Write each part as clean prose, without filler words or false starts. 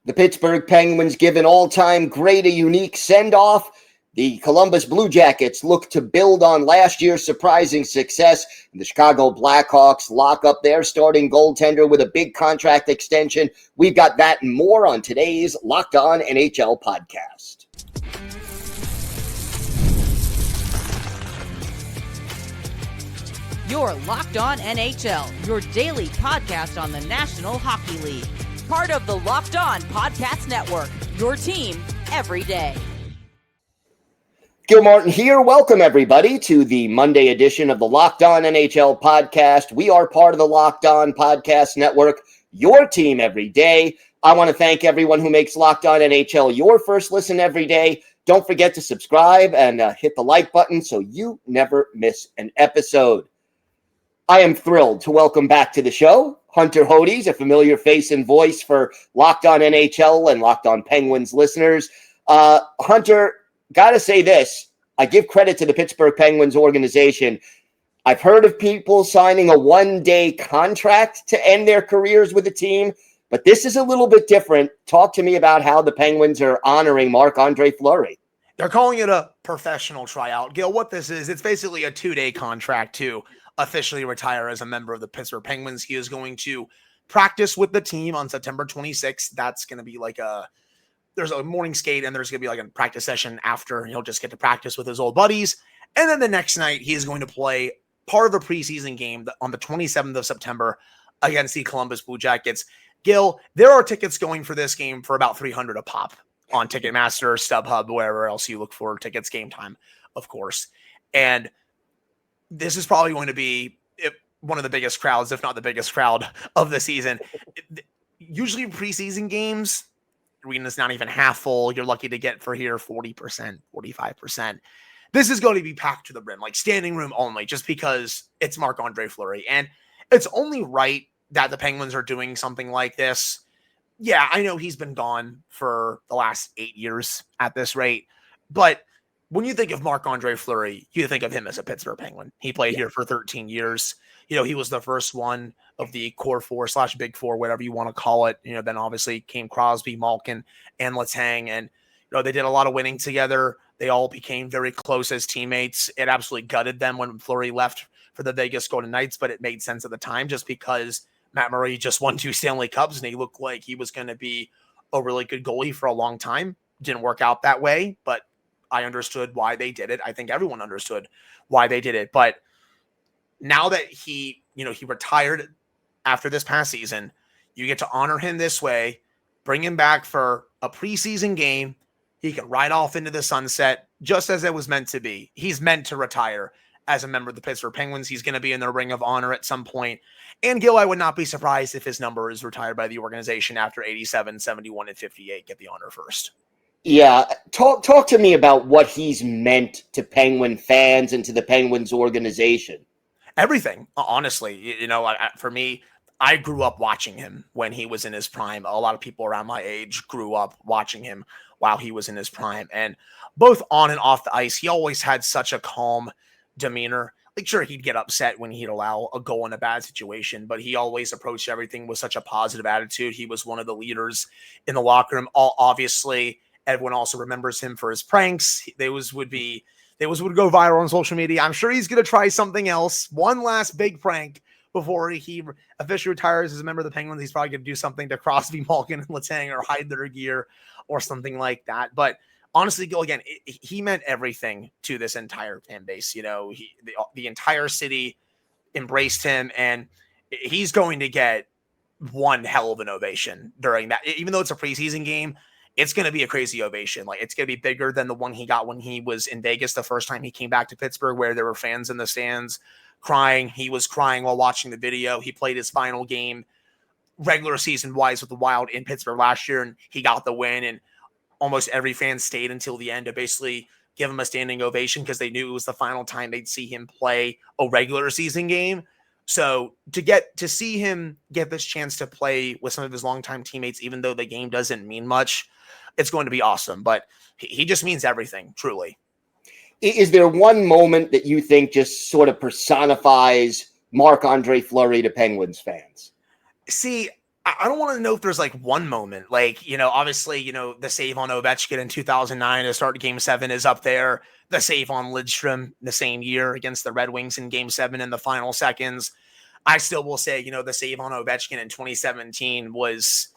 The Pittsburgh Penguins give an all-time great, a unique send-off. The Columbus Blue Jackets look to build on last year's surprising success. And the Chicago Blackhawks lock up their starting goaltender with a big contract extension. We've got that and more on today's Locked On NHL podcast. You're Locked On NHL, your daily podcast on the National Hockey League. Part of the Locked On Podcast Network, your team every day. Gil Martin here. Welcome, everybody, to the Monday edition of the Locked On NHL podcast. We are part of the Locked On Podcast Network, your team every day. I want to thank everyone who makes Locked On NHL your first listen every day. Don't forget to subscribe and hit the like button so you never miss an episode. I am thrilled to welcome back to the show Hunter Hodies, a familiar face and voice for Locked On NHL and Locked On Penguins listeners. Hunter, got to say this. I give credit to the Pittsburgh Penguins organization. I've heard of people signing a one-day contract to end their careers with the team, but this is a little bit different. Talk to me about how the Penguins are honoring Marc-Andre Fleury. They're calling it a professional tryout. Gil, what this is, it's basically a 2-day contract to officially retire as a member of the Pittsburgh Penguins. He is going to practice with the team on September 26th. That's going to be like there's a morning skate and there's going to be like a practice session after. He'll just get to practice with his old buddies. And then the next night, he is going to play part of a preseason game on the 27th of September against the Columbus Blue Jackets. Gil, there are tickets going for this game for about $300 a pop on Ticketmaster, StubHub, wherever else you look for tickets, Game Time, of course. And this is probably going to be one of the biggest crowds, if not the biggest crowd of the season. Usually preseason games, arena is not even half full. You're lucky to get for here 40%, 45%. This is going to be packed to the brim, like standing room only, just because it's Marc-Andre Fleury. And it's only right that the Penguins are doing something like this. Yeah, I know he's been gone for the last 8 years at this rate, but when you think of Marc-Andre Fleury, you think of him as a Pittsburgh Penguin. He played here for 13 years. You know, he was the first one of the core four / big four, whatever you want to call it. You know, then obviously came Crosby, Malkin, and Letang. And, you know, they did a lot of winning together. They all became very close as teammates. It absolutely gutted them when Fleury left for the Vegas Golden Knights, but it made sense at the time just because Matt Murray just won 2 Stanley Cups and he looked like he was going to be a really good goalie for a long time. Didn't work out that way, but I understood why they did it. I think everyone understood why they did it. But now that he retired after this past season, you get to honor him this way, bring him back for a preseason game. He can ride off into the sunset just as it was meant to be. He's meant to retire as a member of the Pittsburgh Penguins. He's going to be in the Ring of Honor at some point. And Gil, I would not be surprised if his number is retired by the organization after 87, 71, and 58 get the honor first. Yeah, talk to me about what he's meant to Penguin fans and to the Penguins organization. Everything, honestly. You know, for me, I grew up watching him when he was in his prime. A lot of people around my age grew up watching him while he was in his prime. And both on and off the ice, he always had such a calm demeanor. Like, sure, he'd get upset when he'd allow a goal in a bad situation, but he always approached everything with such a positive attitude. He was one of the leaders in the locker room. Obviously, everyone also remembers him for his pranks. Those would go viral on social media. I'm sure he's going to try something else. One last big prank before he officially retires as a member of the Penguins. He's probably going to do something to Crosby, Malkin, and Letang or hide their gear or something like that. But honestly, Gil, again, he meant everything to this entire fan base. You know, the entire city embraced him, and he's going to get one hell of an ovation during that. Even though it's a preseason game, it's going to be a crazy ovation. Like, it's going to be bigger than the one he got when he was in Vegas the first time he came back to Pittsburgh, where there were fans in the stands crying. He was crying while watching the video. He played his final game regular season wise with the Wild in Pittsburgh last year, and he got the win. And almost every fan stayed until the end to basically give him a standing ovation because they knew it was the final time they'd see him play a regular season game. So to see him get this chance to play with some of his longtime teammates, even though the game doesn't mean much, it's going to be awesome. But he just means everything, truly. Is there one moment that you think just sort of personifies Marc-Andre Fleury to Penguins fans? See, I don't want to know if there's like one moment, like, obviously, the save on Ovechkin in 2009 to start Game 7 is up there. The save on Lidstrom the same year against the Red Wings in Game 7 in the final seconds. I still will say, the save on Ovechkin in 2017 was,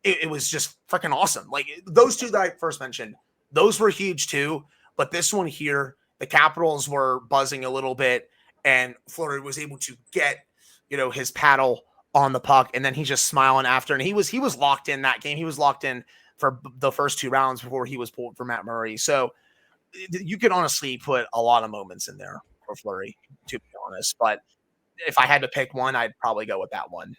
it was just freaking awesome. Like those two that I first mentioned, those were huge too. But this one here, the Capitals were buzzing a little bit, and Fleury was able to get, his paddle on the puck, and then he's just smiling after. And he was locked in that game. He was locked in for the first 2 rounds before he was pulled for Matt Murray. So you could honestly put a lot of moments in there for Fleury, to be honest. But if I had to pick one, I'd probably go with that one.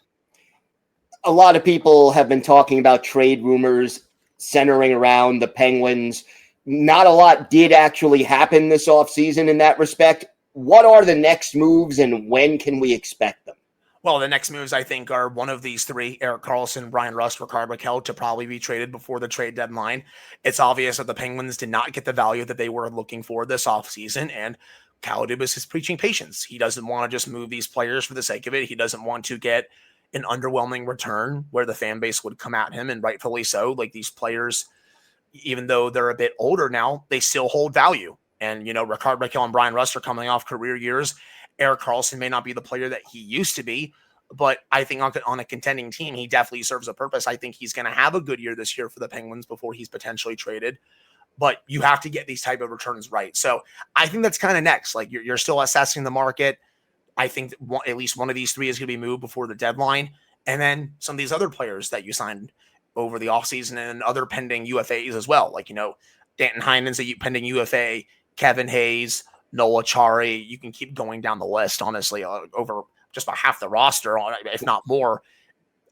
A lot of people have been talking about trade rumors centering around the Penguins. Not a lot did actually happen this offseason in that respect. What are the next moves, and when can we expect them? Well, the next moves, I think, are one of these 3, Erik Karlsson, Brian Rust, Rickard Rakell, to probably be traded before the trade deadline. It's obvious that the Penguins did not get the value that they were looking for this offseason, and Kyle Dubas is preaching patience. He doesn't want to just move these players for the sake of it. He doesn't want to get an underwhelming return where the fan base would come at him, and rightfully so. Like, these players, even though they're a bit older now, they still hold value. And, Rickard Rakell and Brian Rust are coming off career years. Erik Karlsson may not be the player that he used to be, but I think on a contending team, he definitely serves a purpose. I think he's going to have a good year this year for the Penguins before he's potentially traded. But you have to get these type of returns right. So I think that's kind of next. Like, you're still assessing the market. I think at least one of these 3 is going to be moved before the deadline. And then some of these other players that you signed over the offseason and other pending UFAs as well. Like, Danton Heinen's a pending UFA, Kevin Hayes, Noah Chari. You can keep going down the list, honestly, over just about half the roster, if not more,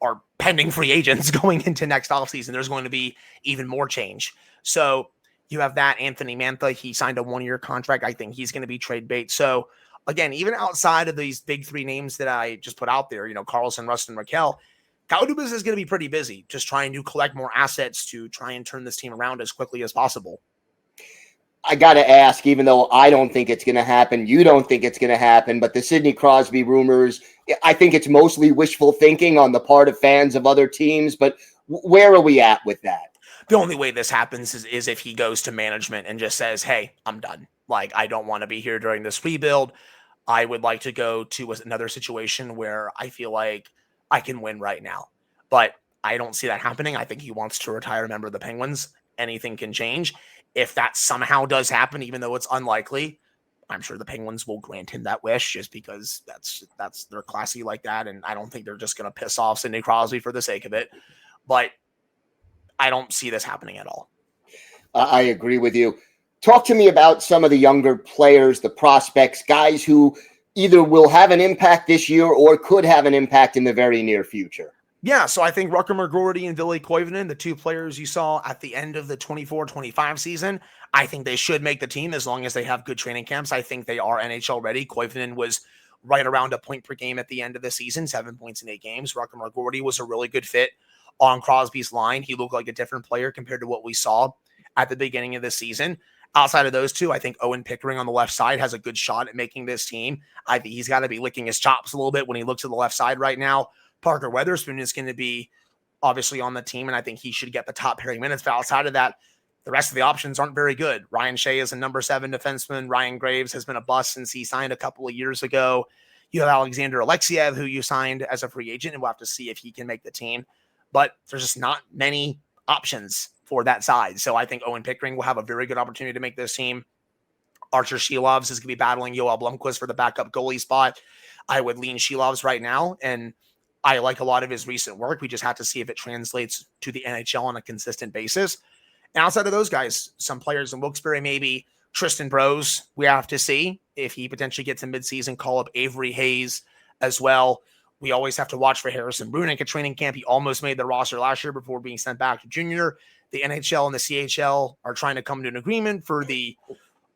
are pending free agents going into next offseason. There's going to be even more change. So you have that. Anthony Mantha, he signed a 1-year contract. I think he's going to be trade bait. So again, even outside of these big 3 names that I just put out there, Karlsson, Rust, and Rakell, Kyle Dubas is going to be pretty busy just trying to collect more assets to try and turn this team around as quickly as possible. I got to ask, even though I don't think it's going to happen, you don't think it's going to happen, but the Sidney Crosby rumors, I think it's mostly wishful thinking on the part of fans of other teams, but where are we at with that? The only way this happens is if he goes to management and just says, hey, I'm done. Like, I don't want to be here during this rebuild. I would like to go to another situation where I feel like I can win right now. But I don't see that happening. I think he wants to retire a member of the Penguins. Anything can change. If that somehow does happen, even though it's unlikely, I'm sure the Penguins will grant him that wish just because they're classy like that. And I don't think they're just going to piss off Sidney Crosby for the sake of it. But I don't see this happening at all. I agree with you. Talk to me about some of the younger players, the prospects, guys who either will have an impact this year or could have an impact in the very near future. Yeah, so I think Rutger McGroarty and Ville Koivunen, the 2 players you saw at the end of the 24-25 season, I think they should make the team as long as they have good training camps. I think they are NHL ready. Koivunen was right around a point per game at the end of the season, 7 points in 8 games. Rutger McGroarty was a really good fit on Crosby's line. He looked like a different player compared to what we saw at the beginning of the season. Outside of those 2, I think Owen Pickering on the left side has a good shot at making this team. I think he's got to be licking his chops a little bit when he looks at the left side right now. Parker Weatherspoon is going to be obviously on the team, and I think he should get the top pairing minutes. But outside of that, the rest of the options aren't very good. Ryan Shea is a number 7 defenseman. Ryan Graves has been a bust since he signed a couple of years ago. You have Alexander Alexiev, who you signed as a free agent, and we'll have to see if he can make the team. But there's just not many options for that side. So I think Owen Pickering will have a very good opportunity to make this team. Archer Shilovs is going to be battling Yoel Blomqvist for the backup goalie spot. I would lean Shilovs right now, and I like a lot of his recent work. We just have to see if it translates to the NHL on a consistent basis. And outside of those guys, some players in Wilkes-Barre, maybe Tristan Brose, we have to see if he potentially gets a midseason call-up. Avery Hayes as well. We always have to watch for Harrison Brunick at training camp. He almost made the roster last year before being sent back to junior. The NHL and the CHL are trying to come to an agreement for the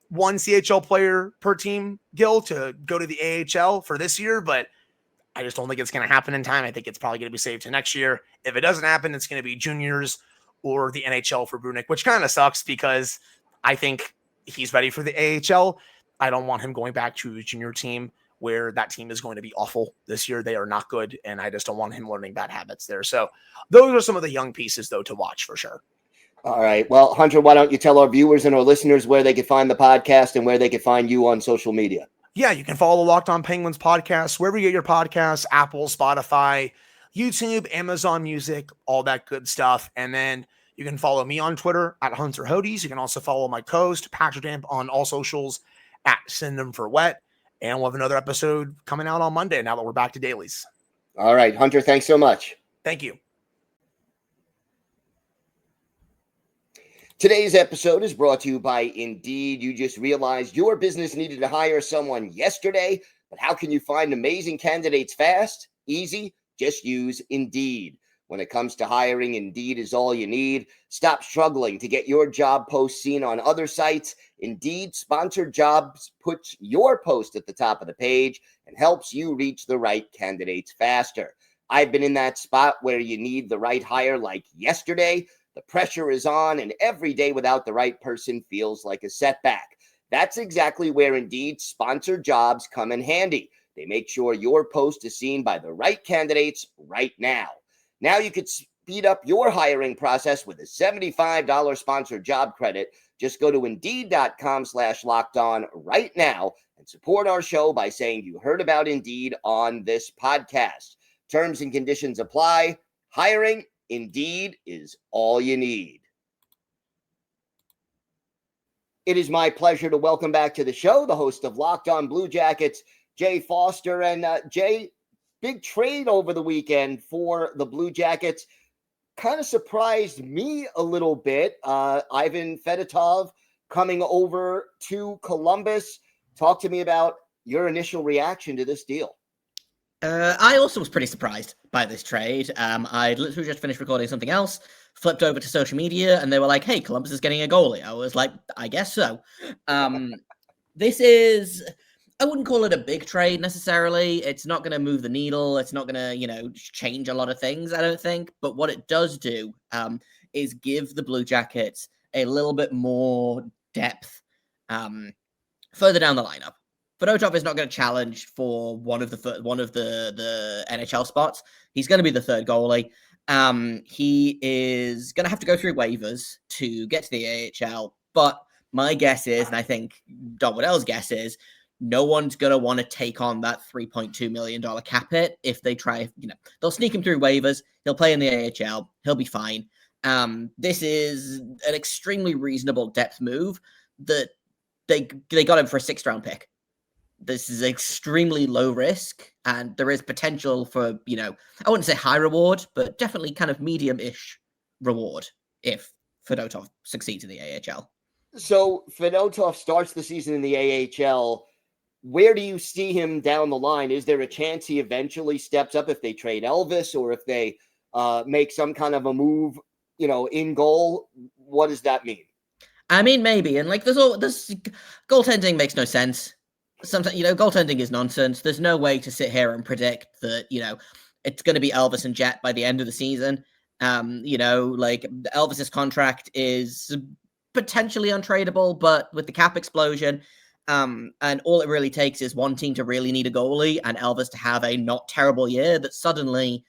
1 CHL player per team, Gil, to go to the AHL for this year, but I just don't think it's going to happen in time. I think it's probably going to be saved to next year. If it doesn't happen, it's going to be juniors or the NHL for Brunick, which kind of sucks because I think he's ready for the AHL. I don't want him going back to his junior team where that team is going to be awful this year. They are not good, and I just don't want him learning bad habits there. So those are some of the young pieces, though, to watch for sure. All right. Well, Hunter, why don't you tell our viewers and our listeners where they can find the podcast and where they can find you on social media? Yeah, you can follow the Locked On Penguins podcast wherever you get your podcasts, Apple, Spotify, YouTube, Amazon Music, all that good stuff. And then you can follow me on Twitter at Hunter Hodies. You can also follow my co-host, Patrick Damp, on all socials at Send Them For Wet. And we'll have another episode coming out on Monday now that we're back to dailies. All right, Hunter, thanks so much. Thank you. Today's episode is brought to you by Indeed. You just realized your business needed to hire someone yesterday, but how can you find amazing candidates fast? Easy. Just use Indeed. When it comes to hiring, Indeed is all you need. Stop struggling to get your job post seen on other sites. Indeed Sponsored Jobs puts your post at the top of the page and helps you reach the right candidates faster. I've been in that spot where you need the right hire like yesterday. The pressure is on, and every day without the right person feels like a setback. That's exactly where Indeed Sponsored Jobs come in handy. They make sure your post is seen by the right candidates right now. Now you could speed up your hiring process with a $75 sponsored job credit. Just go to Indeed.com/lockedon right now and support our show by saying you heard about Indeed on this podcast. Terms and conditions apply. Hiring Indeed is all you need. It is my pleasure to welcome back to the show the host of Locked On Blue Jackets, Jay Forster. And Jay, big trade over the weekend for the Blue Jackets. Kind of surprised me a little bit. Ivan Fedotov coming over to Columbus. Talk to me about your initial reaction to this deal. I also was pretty surprised by this trade. I literally just finished recording something else, flipped over to social media, and they were like, hey, Columbus is getting a goalie. I was like, I guess so. This is, I wouldn't call it a big trade necessarily. It's not going to move the needle. It's not going to, change a lot of things, I don't think. But what it does do is give the Blue Jackets a little bit more depth further down the lineup. Fedotov is not going to challenge for one of the NHL spots. He's going to be the third goalie. He is going to have to go through waivers to get to the AHL. But my guess is, and I think Don Waddell's guess is, no one's going to want to take on that $3.2 million cap hit if they try. They'll sneak him through waivers. He'll play in the AHL. He'll be fine. This is an extremely reasonable depth move that they got him for a 6th-round pick. This is extremely low risk, and there is potential for, I wouldn't say high reward, but definitely kind of medium-ish reward if Fedotov succeeds in the AHL. So Fedotov starts the season in the AHL. Where do you see him down the line? Is there a chance he eventually steps up if they trade Elvis or if they make some kind of a move, in goal? What does that mean? I mean, maybe. And this goaltending makes no sense. Sometimes, goaltending is nonsense. There's no way to sit here and predict that, it's going to be Elvis and Jet by the end of the season. Elvis's contract is potentially untradeable, but with the cap explosion, and all it really takes is one team to really need a goalie and Elvis to have a not terrible year, that suddenly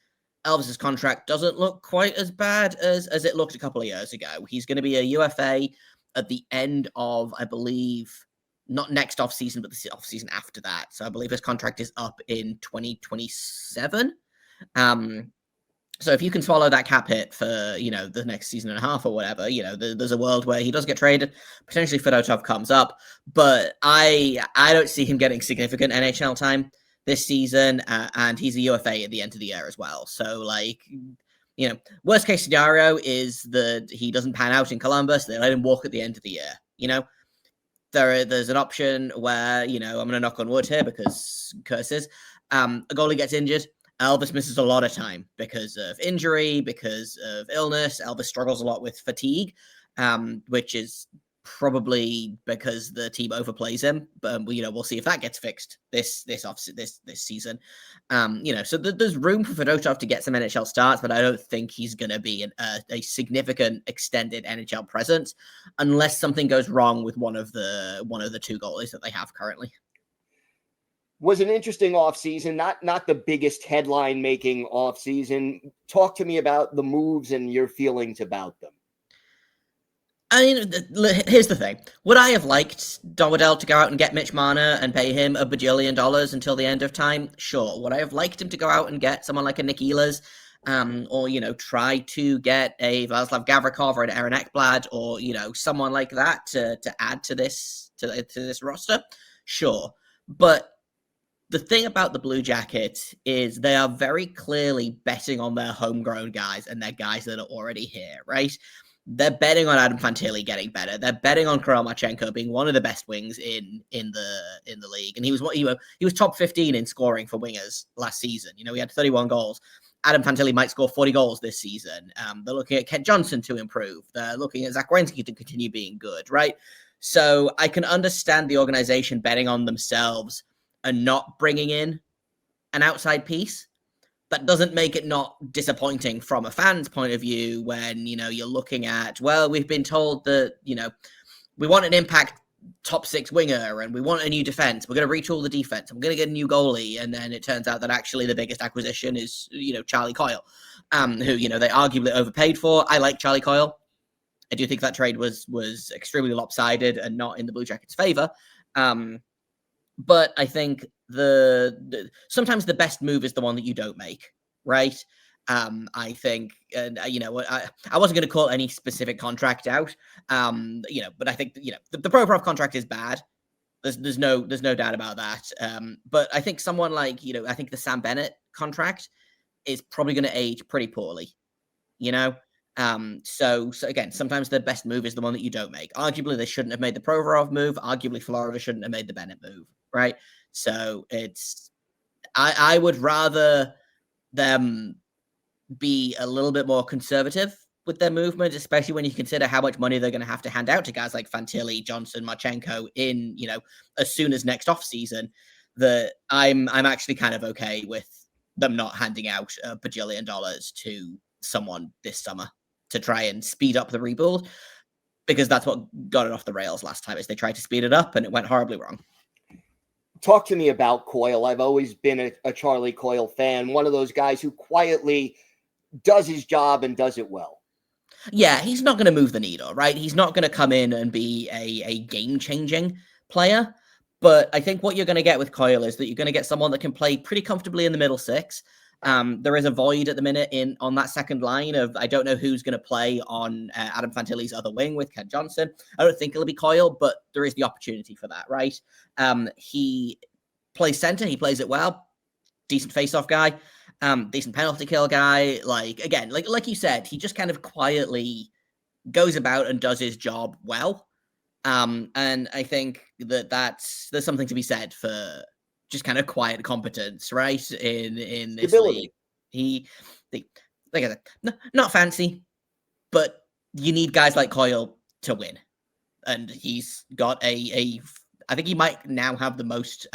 Elvis's contract doesn't look quite as bad as it looked a couple of years ago. He's going to be a UFA at the end of, I believe, not next offseason, but the offseason after that. So I believe his contract is up in 2027. So if you can swallow that cap hit for, the next season and a half or whatever, there's a world where he does get traded. Potentially Fedotov comes up, but I don't see him getting significant NHL time this season. And he's a UFA at the end of the year as well. So worst case scenario is that he doesn't pan out in Columbus. They let him walk at the end of the year, There's an option where, I'm going to knock on wood here because curses. A goalie gets injured. Elvis misses a lot of time because of injury, because of illness. Elvis struggles a lot with fatigue, which is probably because the team overplays him. But we'll see if that gets fixed this season. So there's room for Fedotov to get some NHL starts, but I don't think he's going to be a significant extended NHL presence unless something goes wrong with one of the two goalies that they have currently. Was an interesting offseason, not the biggest headline-making offseason. Talk to me about the moves and your feelings about them. I mean, here's the thing. Would I have liked Don Waddell to go out and get Mitch Marner and pay him $1 bajillion until the end of time? Sure. Would I have liked him to go out and get someone like a Nick Ehlers, or, try to get a Vladislav Gavrikov or an Aaron Ekblad, or, someone like that to add to this roster? Sure. But the thing about the Blue Jackets is they are very clearly betting on their homegrown guys and their guys that are already here, right? They're betting on Adam Fantilli getting better. They're betting on Kirill Marchenko being one of the best wings in the league, and he was top 15 in scoring for wingers last season. He had 31 goals. Adam Fantilli might score 40 goals this season. They're looking at Kent Johnson to improve. They're looking at Zach Werenski to continue being good, right? So I can understand the organization betting on themselves and not bringing in an outside piece. That doesn't make it not disappointing from a fan's point of view when, you're looking at, well, we've been told that, we want an impact top six winger and we want a new defense. We're going to retool the defense. We're going to get a new goalie. And then it turns out that actually the biggest acquisition is, Charlie Coyle, who, they arguably overpaid for. I like Charlie Coyle. I do think that trade was extremely lopsided and not in the Blue Jackets' favor. But I think sometimes the best move is the one that you don't make, right? I think, and I wasn't going to call any specific contract out, but I think the Provorov contract is bad. There's no doubt about that. But I think someone like I think the Sam Bennett contract is probably going to age pretty poorly, So again, sometimes the best move is the one that you don't make. Arguably, they shouldn't have made the Provorov move. Arguably, Florida shouldn't have made the Bennett move, right? So I would rather them be a little bit more conservative with their movement, especially when you consider how much money they're going to have to hand out to guys like Fantilli, Johnson, Marchenko in, as soon as next offseason, that I'm actually kind of okay with them not handing out $1 bajillion to someone this summer to try and speed up the rebuild, because that's what got it off the rails last time, is they tried to speed it up and it went horribly wrong. Talk to me about Coyle. I've always been a Charlie Coyle fan, one of those guys who quietly does his job and does it well. Yeah, he's not going to move the needle, right? He's not going to come in and be a game-changing player. But I think what you're going to get with Coyle is that you're going to get someone that can play pretty comfortably in the middle six. There is a void at the minute on that second line of, I don't know who's going to play on Adam Fantilli's other wing with Ken Johnson. I don't think it'll be Coyle, but there is the opportunity for that, right? He plays center. He plays it well. Decent face-off guy. Decent penalty kill guy. Like you said, he just kind of quietly goes about and does his job well. And I think there's something to be said for just kind of quiet competence, right? In this league, like I said, not fancy, but you need guys like Coyle to win, and he's got I think he might now have the most.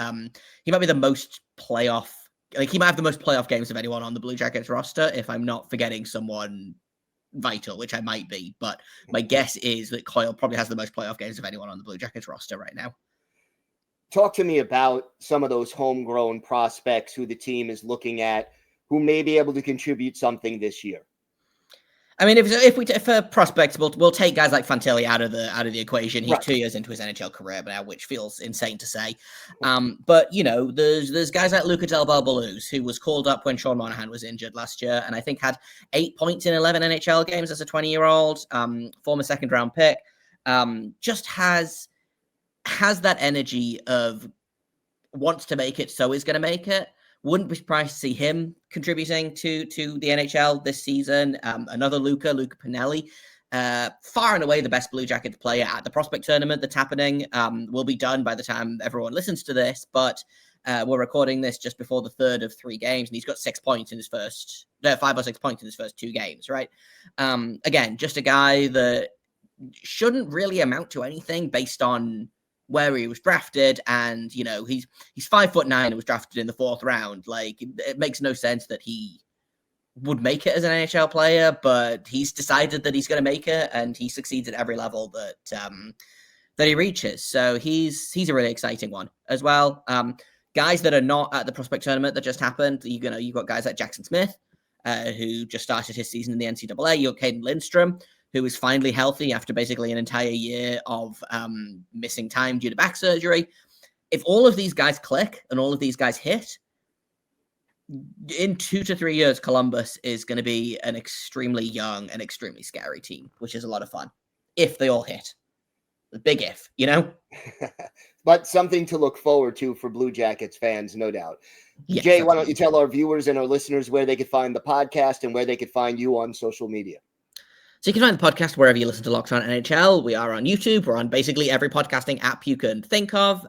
He might be the most playoff. Like he might have the most playoff games of anyone on the Blue Jackets roster, if I'm not forgetting someone vital, which I might be. But my guess is that Coyle probably has the most playoff games of anyone on the Blue Jackets roster right now. Talk to me about some of those homegrown prospects who the team is looking at, who may be able to contribute something this year. I mean, if for prospects, we'll take guys like Fantilli out of the equation. He's 2 years into his NHL career now, which feels insane to say. But there's guys like Luca Del Balbaluz, who was called up when Sean Monahan was injured last year, and I think had 8 points in 11 NHL games as a 20-year-old, former second-round pick. Just has that energy of wants to make it, so is going to make it. Wouldn't be surprised to see him contributing to the NHL this season. Another Luca Pinelli, far and away the best Blue Jackets player at the prospect tournament that's happening. Will be done by the time everyone listens to this, but we're recording this just before the third of 3 games, and he's got 5 or 6 points in his first 2 games, right? Again, just a guy that shouldn't really amount to anything based on where he was drafted, and he's 5'9" and was drafted in the 4th round. Like, it makes no sense that he would make it as an NHL player, but he's decided that he's going to make it, and he succeeds at every level that he reaches. So he's a really exciting one as well. Guys that are not at the prospect tournament that just happened, you've got guys like Jackson Smith, who just started his season in the NCAA. You've got Caden Lindstrom, who is finally healthy after basically an entire year of missing time due to back surgery. If all of these guys click and all of these guys hit, in 2 to 3 years, Columbus is going to be an extremely young and extremely scary team, which is a lot of fun. If they all hit. The big if, But something to look forward to for Blue Jackets fans, no doubt. Yes, Jay, why don't you tell our viewers and our listeners where they could find the podcast and where they could find you on social media? So you can find the podcast wherever you listen to Locked On NHL. We are on YouTube. We're on basically every podcasting app you can think of.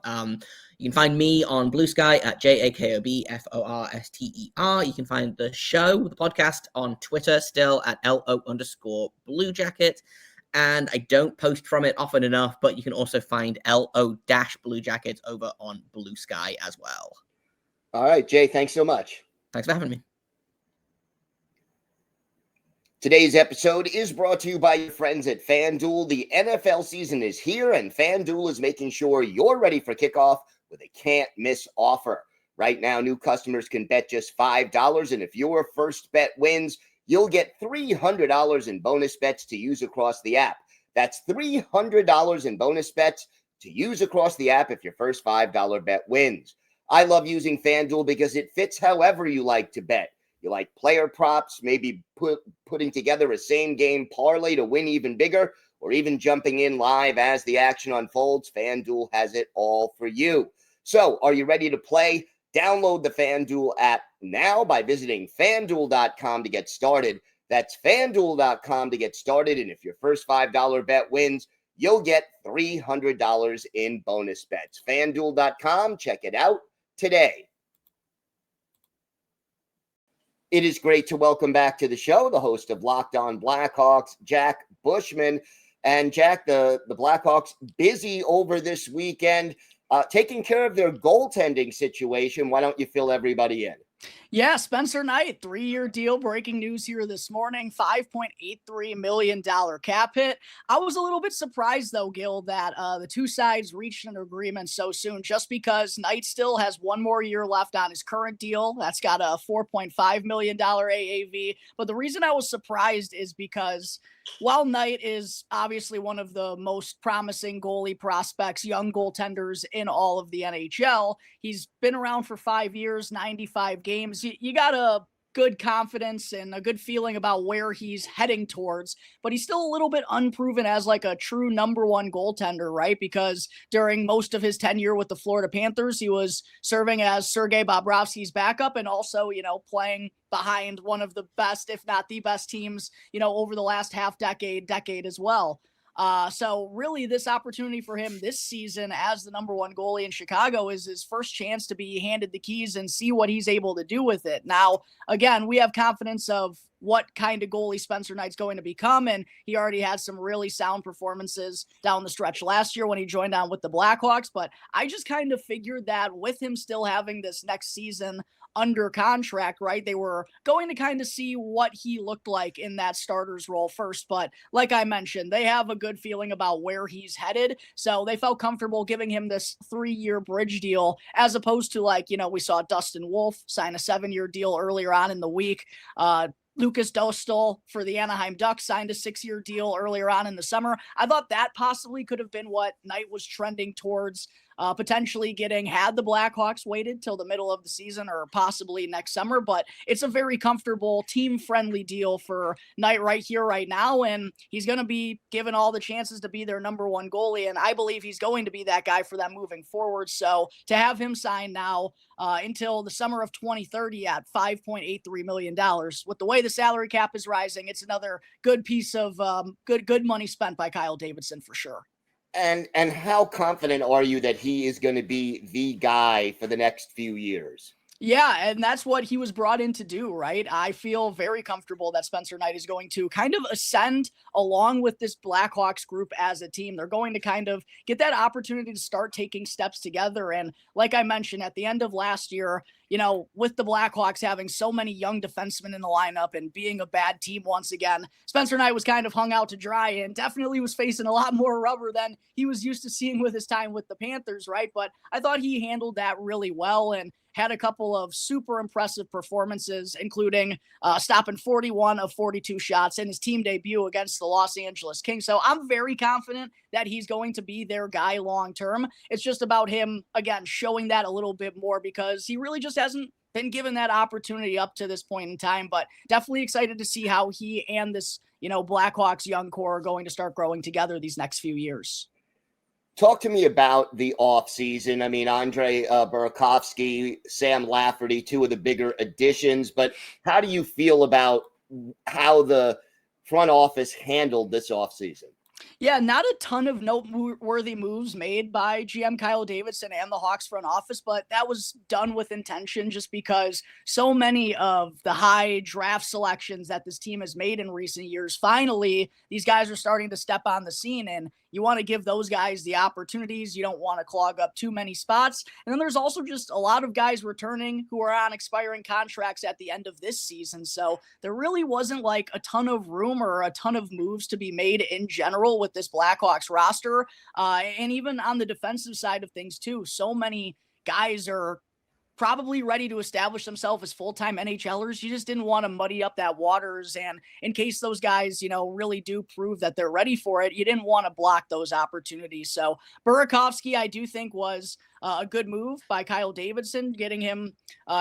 You can find me on Blue Sky at JAKOBFORSTER. You can find the show, the podcast, on Twitter still at LO_Blue Jacket. And I don't post from it often enough, but you can also find LO-Blue Jackets over on Blue Sky as well. All right, Jay, thanks so much. Thanks for having me. Today's episode is brought to you by your friends at FanDuel. The NFL season is here, and FanDuel is making sure you're ready for kickoff with a can't-miss offer. Right now, new customers can bet just $5, and if your first bet wins, you'll get $300 in bonus bets to use across the app. That's $300 in bonus bets to use across the app if your first $5 bet wins. I love using FanDuel because it fits however you like to bet. You like player props, maybe putting together a same-game parlay to win even bigger, or even jumping in live as the action unfolds. FanDuel has it all for you. So, are you ready to play? Download the FanDuel app now by visiting FanDuel.com to get started. That's FanDuel.com to get started, and if your first $5 bet wins, you'll get $300 in bonus bets. FanDuel.com, check it out today. It is great to welcome back to the show the host of Locked On Blackhawks, Jack Bushman. And Jack, the Blackhawks busy over this weekend, taking care of their goaltending situation. Why don't you fill everybody in? Yeah, Spencer Knight, 3-year deal. Breaking news here this morning, $5.83 million cap hit. I was a little bit surprised, though, Gil, that the two sides reached an agreement so soon, just because Knight still has one more year left on his current deal. That's got a $4.5 million AAV. But the reason I was surprised is because while Knight is obviously one of the most promising goalie prospects, young goaltenders in all of the NHL, he's been around for 5 years, 95 games. You got a good confidence and a good feeling about where he's heading towards, but he's still a little bit unproven as like a true number one goaltender, right? Because during most of his tenure with the Florida Panthers, he was serving as Sergei Bobrovsky's backup and also, playing behind one of the best, if not the best teams, over the last decade as well. So really this opportunity for him this season as the number one goalie in Chicago is his first chance to be handed the keys and see what he's able to do with it. Now, again, we have confidence of what kind of goalie Spencer Knight's going to become, and he already had some really sound performances down the stretch last year when he joined on with the Blackhawks, but I just kind of figured that with him still having this next season under contract, right, they were going to kind of see what he looked like in that starter's role first. But like I mentioned, they have a good feeling about where he's headed. So they felt comfortable giving him this 3-year bridge deal, as opposed to we saw Dustin Wolf sign a 7-year deal earlier on in the week. Lucas Dostal for the Anaheim Ducks signed a 6-year deal earlier on in the summer. I thought that possibly could have been what Knight was trending towards, potentially getting had the Blackhawks waited till the middle of the season or possibly next summer. But it's a very comfortable, team-friendly deal for Knight right here, right now. And he's going to be given all the chances to be their number one goalie. And I believe he's going to be that guy for them moving forward. So to have him sign now until the summer of 2030 at $5.83 million, with the way the salary cap is rising, it's another good piece of good money spent by Kyle Davidson for sure. And how confident are you that he is going to be the guy for the next few years? Yeah, and that's what he was brought in to do, right? I feel very comfortable that Spencer Knight is going to kind of ascend along with this Blackhawks group as a team. They're going to kind of get that opportunity to start taking steps together. And like I mentioned, at the end of last year, with the Blackhawks having so many young defensemen in the lineup and being a bad team once again, Spencer Knight was kind of hung out to dry and definitely was facing a lot more rubber than he was used to seeing with his time with the Panthers, right? But I thought he handled that really well and had a couple of super impressive performances, including stopping 41 of 42 shots in his team debut against the Los Angeles Kings. So I'm very confident that he's going to be their guy long term. It's just about him, again, showing that a little bit more because he really just hasn't been given that opportunity up to this point in time. But definitely excited to see how he and this, Blackhawks young core are going to start growing together these next few years. Talk to me about the offseason. I mean, Andre Burakovsky, Sam Lafferty, two of the bigger additions. But how do you feel about how the front office handled this offseason? Yeah, not a ton of noteworthy moves made by GM Kyle Davidson and the Hawks front office, but that was done with intention just because so many of the high draft selections that this team has made in recent years, finally, these guys are starting to step on the scene, and you want to give those guys the opportunities. You don't want to clog up too many spots. And then there's also just a lot of guys returning who are on expiring contracts at the end of this season. So there really wasn't like a ton of room or a ton of moves to be made in general with this Blackhawks roster. And even on the defensive side of things too, so many guys are probably ready to establish themselves as full-time NHLers. You just didn't want to muddy up that waters. And in case those guys, really do prove that they're ready for it, you didn't want to block those opportunities. So Burakovsky, I do think, was a good move by Kyle Davidson, getting him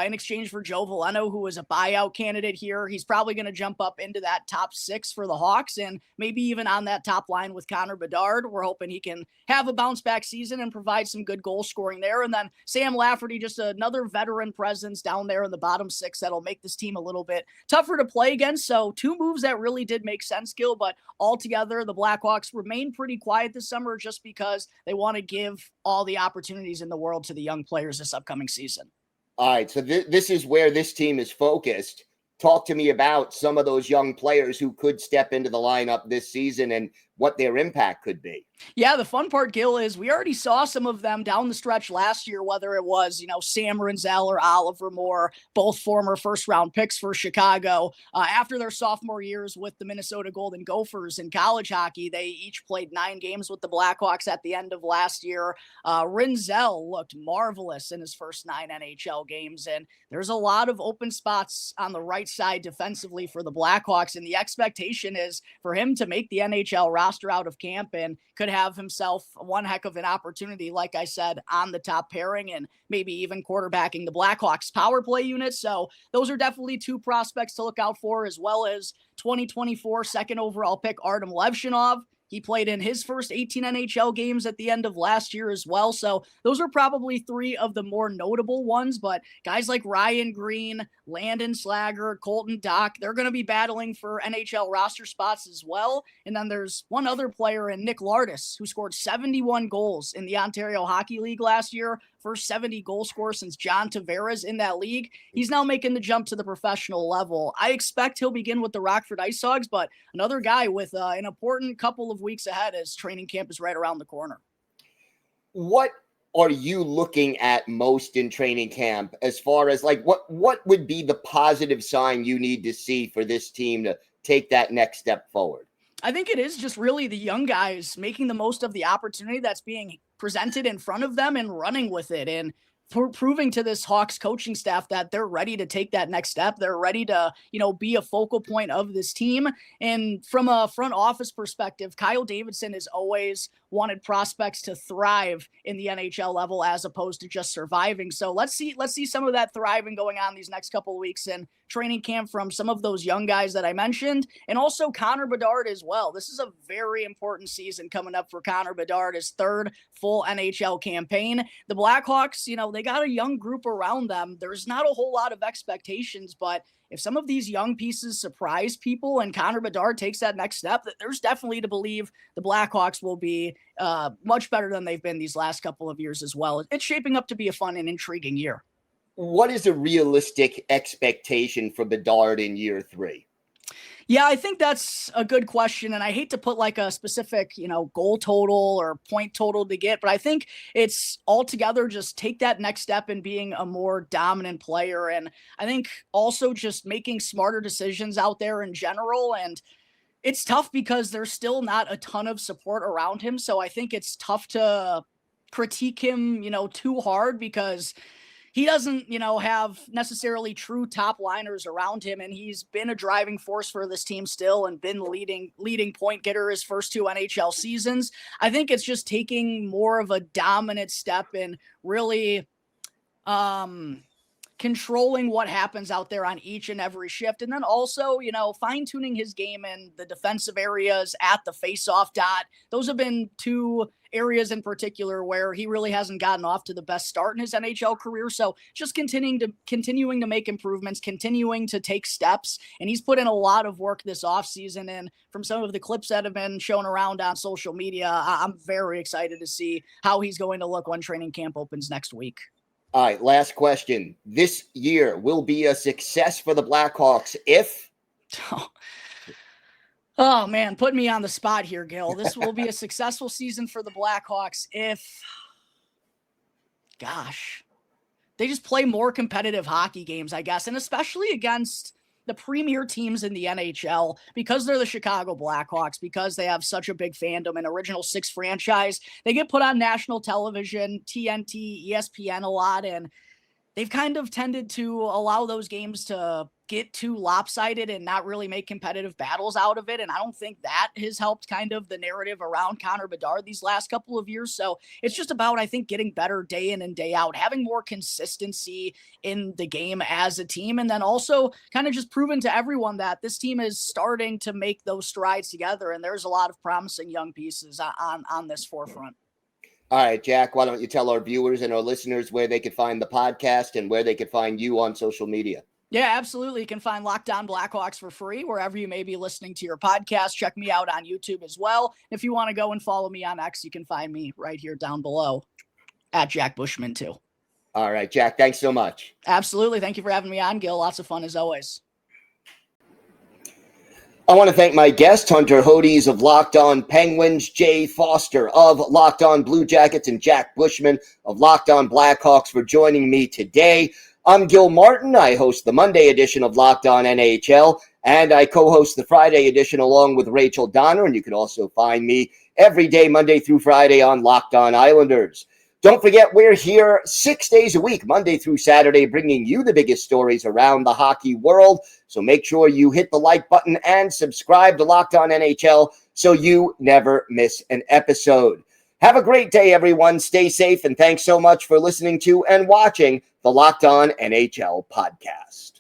in exchange for Joe Veleno, who was a buyout candidate here. He's probably going to jump up into that top 6 for the Hawks and maybe even on that top line with Connor Bedard. We're hoping he can have a bounce back season and provide some good goal scoring there. And then Sam Lafferty, just another veteran presence down there in the bottom 6 that'll make this team a little bit tougher to play against. So 2 moves that really did make sense, Gil, but altogether the Blackhawks remain pretty quiet this summer just because they want to give all the opportunities in the world to the young players this upcoming season. All right, so this is where this team is focused. Talk to me about some of those young players who could step into the lineup this season and what their impact could be. Yeah, the fun part, Gil, is we already saw some of them down the stretch last year, whether it was, Sam Rinzel or Oliver Moore, both former first-round picks for Chicago. After their sophomore years with the Minnesota Golden Gophers in college hockey, they each played 9 games with the Blackhawks at the end of last year. Rinzel looked marvelous in his first 9 NHL games, and there's a lot of open spots on the right side defensively for the Blackhawks, and the expectation is for him to make the NHL roster out of camp and could have himself one heck of an opportunity, like I said, on the top pairing and maybe even quarterbacking the Blackhawks power play unit. So those are definitely 2 prospects to look out for, as well as 2024 second overall pick Artem Levshinov. He played in his first 18 NHL games at the end of last year as well. So those are probably 3 of the more notable ones, but guys like Ryan Green, Landon Slager, Colton Dock, they're going to be battling for NHL roster spots as well. And then there's one other player in Nick Lardis, who scored 71 goals in the Ontario Hockey League last year, first 70 goal scorer since John Tavares in that league. He's now making the jump to the professional level. I expect he'll begin with the Rockford Ice Hogs, but another guy with an important couple of weeks ahead as training camp is right around the corner. What are you looking at most in training camp as far as what would be the positive sign you need to see for this team to take that next step forward? I think it is just really the young guys making the most of the opportunity that's being presented in front of them and running with it and proving to this Hawks coaching staff that they're ready to take that next step. They're ready to, be a focal point of this team. And from a front office perspective, Kyle Davidson has always wanted prospects to thrive in the NHL level as opposed to just surviving. So let's see some of that thriving going on these next couple of weeks in training camp from some of those young guys that I mentioned, and also Connor Bedard as well. This is a very important season coming up for Connor Bedard, his 3rd full NHL campaign. The Blackhawks, they got a young group around them. There's not a whole lot of expectations, but if some of these young pieces surprise people and Connor Bedard takes that next step, there's definitely to believe the Blackhawks will be much better than they've been these last couple of years as well. It's shaping up to be a fun and intriguing year. What is a realistic expectation for Bedard in year 3? Yeah, I think that's a good question. And I hate to put like a specific, goal total or point total to get, but I think it's altogether just take that next step in being a more dominant player. And I think also just making smarter decisions out there in general. And it's tough because there's still not a ton of support around him. So I think it's tough to critique him, too hard because he doesn't, have necessarily true top liners around him. And he's been a driving force for this team still and been leading point getter his first 2 NHL seasons. I think it's just taking more of a dominant step and really, controlling what happens out there on each and every shift. And then also, fine tuning his game in the defensive areas at the face-off dot. Those have been 2 areas in particular where he really hasn't gotten off to the best start in his NHL career. So just continuing to make improvements, continuing to take steps. And he's put in a lot of work this offseason. And from some of the clips that have been shown around on social media, I'm very excited to see how he's going to look when training camp opens next week. All right, last question. This year will be a success for the Blackhawks if? Oh, man, put me on the spot here, Gil. This will be a successful season for the Blackhawks if, they just play more competitive hockey games, I guess, and especially against the premier teams in the NHL, because they're the Chicago Blackhawks, because they have such a big fandom and Original Six franchise. They get put on national television, TNT, ESPN a lot, and they've kind of tended to allow those games to get too lopsided and not really make competitive battles out of it. And I don't think that has helped kind of the narrative around Connor Bedard these last couple of years. So it's just about, I think, getting better day in and day out, having more consistency in the game as a team. And then also kind of just proving to everyone that this team is starting to make those strides together. And there's a lot of promising young pieces on this forefront. All right, Jack, why don't you tell our viewers and our listeners where they could find the podcast and where they could find you on social media? Yeah, absolutely. You can find Locked On Blackhawks for free wherever you may be listening to your podcast. Check me out on YouTube as well. If you want to go and follow me on X, you can find me right here down below at Jack Bushman too. All right, Jack, thanks so much. Absolutely. Thank you for having me on, Gil. Lots of fun as always. I want to thank my guest, Hunter Hodies of Locked On Penguins, Jay Forster of Locked On Blue Jackets, and Jack Bushman of Locked On Blackhawks for joining me today. I'm Gil Martin. I host the Monday edition of Locked On NHL, and I co-host the Friday edition along with Rachel Donner, and you can also find me every day, Monday through Friday, on Locked On Islanders. Don't forget, we're here 6 days a week, Monday through Saturday, bringing you the biggest stories around the hockey world. So make sure you hit the like button and subscribe to Locked On NHL so you never miss an episode. Have a great day, everyone. Stay safe, and thanks so much for listening to and watching the Locked On NHL podcast.